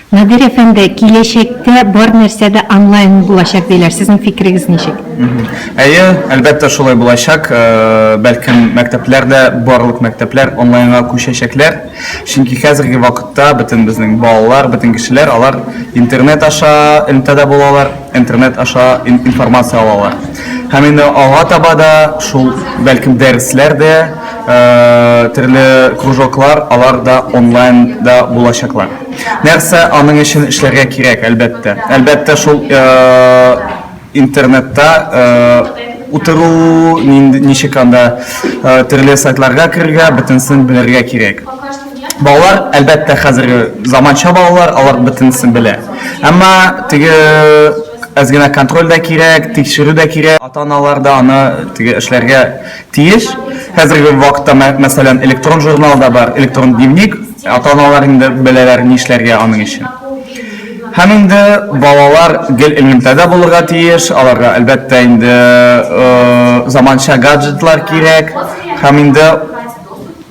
Надир әфәнде, киләчәктә бар нәрсәдә онлайн булачак диләр. Сезнең фикерегез ничек? Әйе, әлбәттә шулай булачак. Бәлкем мәктәпләрдә барлык мәктәпләр онлайнга күчәчәкләр. Чөнки хәзерге вакытта бөтен безнең балалар, бөтен кешеләр алар интернет аша элемтәдә булалар, интернет аша информация алалар. Һәм инде алга таба да шул бәлкем дәресләр дә, төрле кружоклар алар да онлайнда булачаклар. Нәрсә аның өчен эшләргә кирәк, әлбәттә. Әлбәттә шул интернетта утыру, ничек анда төрле сайтларга кирергә, бөтенсен белергә кирәк. Балалар, әлбәттә, хәзерге заманча балалар, алар бөтенсен белә. Әмма теге аз гына контроль да кирәк, тикшерү дә кирәк. Ата-аналар да аны теге эшләргә тиеш. Хәзерге вакытта, мәсәлән, электрон журнал да бар, электрон дневник. Ата-аналар инде беләләр нишләргә аның өчен. Һәм инде балалар гел элемтәдә булырга тиеш, аларга әлбәттә инде заманча гаджетлар кирәк. Һәм инде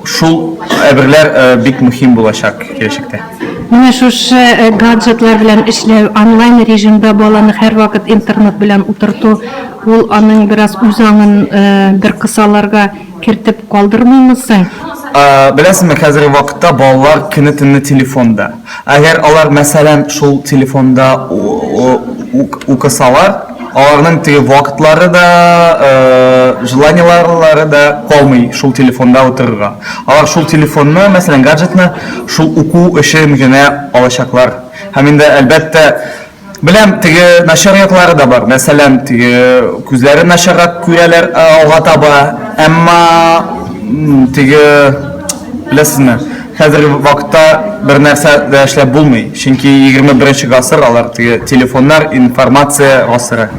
шул әйберләр бик мөһим булачак киләчәктә. Менә шушы гаджетлар белән эшләү, онлайн режимда баланы һәр вакыт интернет белән утырту, ул аның бераз үзаңын бер кысаларга кертеп калдырмыймы соң? Беләсезме, хәзерге вакытта балалар көне-төнне телефонда. Әгәр алар мәсәлән шул телефонда укысалар, аларның теге вакытлары да, желаниялары да калмый шул телефонда утырырга. Алар шул телефонны, мәсәлән, гаджетны шул уку өчен генә алачаклар. Һәм инде әлбәттә беләм, теге начариятлары да бар. Мәсәлән, теге күзләре начаррак күрәләр алга таба. Әмма теге беләсезме, хәзерге вакытта бер нәрсә дә эшләп булмый. Чөнки 21 гасыр алар теге телефоннар, информация гасыры.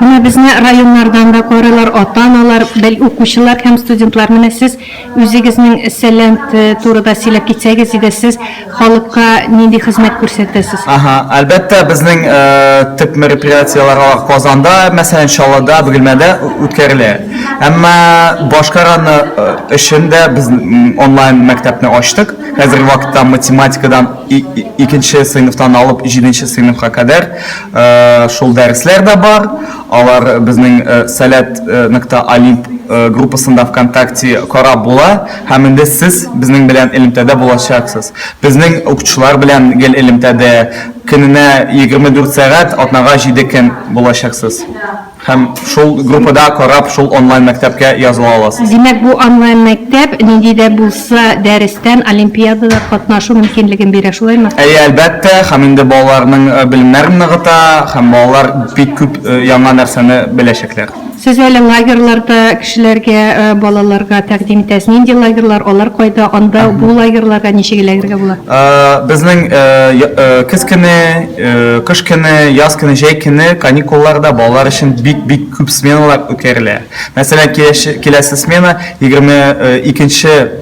Менә безне районнардан да карыйлар, ата-аналар, укучылар һәм студентлар. Менә сез үзегезнең сәламәт турында сөйләп китсәгез иде, сез халыкка нинди хезмәт күрсәтәсез? Әлбәттә, безнең төп мероприятиялар Казанда, мәсәлән, Шаллада, Бөгелмәдә үткәрелә. Әмма башкараны өчен дә без онлайн мәктәпне ачтык. Хәзерге вакытта математикадан 2нче сыйныфтан алып 7нче сыйныфка кадәр шул дәресләр дә бар. Алар безнең Salat.Olimp группасында ВКонтакте карап була. Һәм инде сез безнең белән элемтәдә булачаксыз. Безнең укытучылар белән гел элемтәдә көненә 24 сәгать, атнага 7 көн булачаксыз. Һәм шул группада карап, шул онлайн мәктәпкә языла аласыз. Димәк, бу онлайн мәктәп нинди дә булса дәрестән олимпиадада катнашу мөмкинлеген бирә, шулаймы? Әлбәттә, һәм инде балаларның белемнәрен ныгыта, һәм балалар бик күп яңа нәрсәне беләчәкләр. Сез әле лагерьларда кешеләргә, балаларга тәкъдим итәсез. Нинди лагерьлар, алар кайда, анда бу лагерьларга ничек эләгергә була? Безнең көз көне, кыш көне, яз көне, җәй көне каникулларда балалар өчен бик күп сменалар үткәрелә. Мәсәлән, киләсе смена 22нче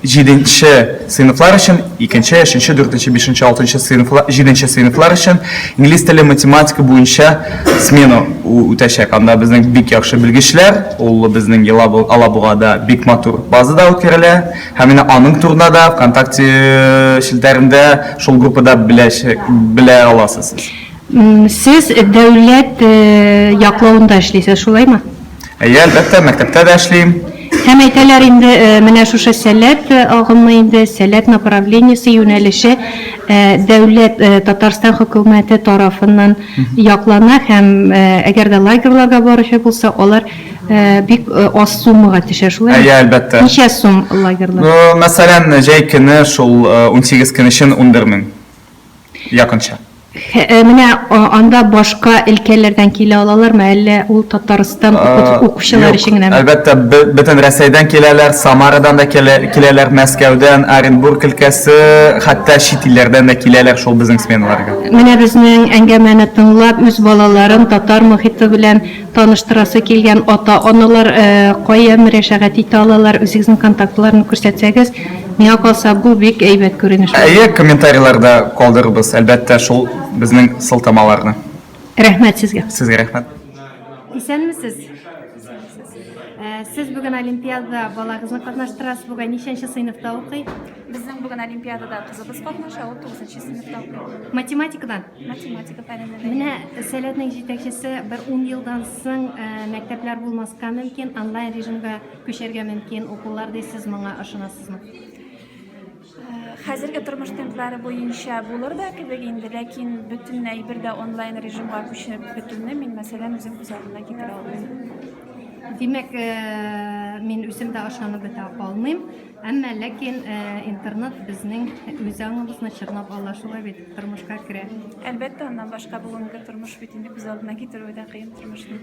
7нче сыйныфлар өчен, 2нче, 3нче, 4нче, 5нче, 6нче сыйныфлар, 7нче сыйныфлар өчен инглиз теле, математика буенча смена үтәчәк. Анда безнең бик яхшы белгечләр, ул безнең Алабугада бик матур базада үткәрелә. Һәм менә аның турында да ВКонтакте шелтәрендә шул группада белә аласыз. Сез дәүләт яклауында эшлисез, шулаймы? Әлбәттә, мәктәптә дә эшлим. Һәм әйтәләр инде, менә шушы сәләт агымы инде, сәләт направлениесе, юнәлеше дәүләт Татарстан хөкүмәте тарафыннан яклана һәм әгәр дә лагерьларга баручы булса, алар бик аз суммага төшә, шулай. Әлбәттә. Ничә сум лагерьлар? Мәсәлән, җәй көне шул 18 көн өчен 11 мең якынча. Менә анда башка өлкәләрдән килә алалармы, әллә ул Татарстан укучылар өчен генә? Әлбәттә, бөтен Рәсәйдән киләләр, Самарадан да киләләр, Мәскәүдән, Оренбург өлкәсе, хәтта чит илләрдән да киләләр шул безнең сменаларга. Менә безнең әңгәмәне тыңлап, үз балаларын татар мөхите белән таныштырасы килгән ата-аналар кая мөрәҗәгать итә алалар, үзегезнең контактларын күрсәтсәгез, миңа калса бу бик әйбәт күренеш. Комментарийларда калдырырбыз, әлбәттә, шул безнең сылтамаларны. Рәхмәт сезгә. Сезгә рәхмәт. Исәнмесез? Siz bugün Olimpiada baлагызны катнаштырасыз. Bugün ничәнче сыйныфта укый? Безнең бүген Олимпиадада кызыбыз катнаша, ул 9-нчы сыйныфта укый. Математикадан. Математика фәненнән. Менә сәләтнең җитәкчесе бер 10 елдан соң мәктәпләр булмаска мөмкин, онлайн режимга күчәргә мөмкин укулар дисез, моңа ышанасызмы? Хәзерге тормыш темплары буенча булыр да кебек инде, ләкин бөтенләй бер дә онлайн режимга күчереп бетүне мин мәсәлән үзем күз алдыма китерә алмыйм. Димәк, мин үзем дә ышанып бетә алмыйм, әмма ләкин интернет безнең үз аңыбызны чорнап ала, шулай бит тормышка керә. Әлбәттә, аннан башка бүгенге тормыш бит инде күз алдына китерү дә кыен тормышны.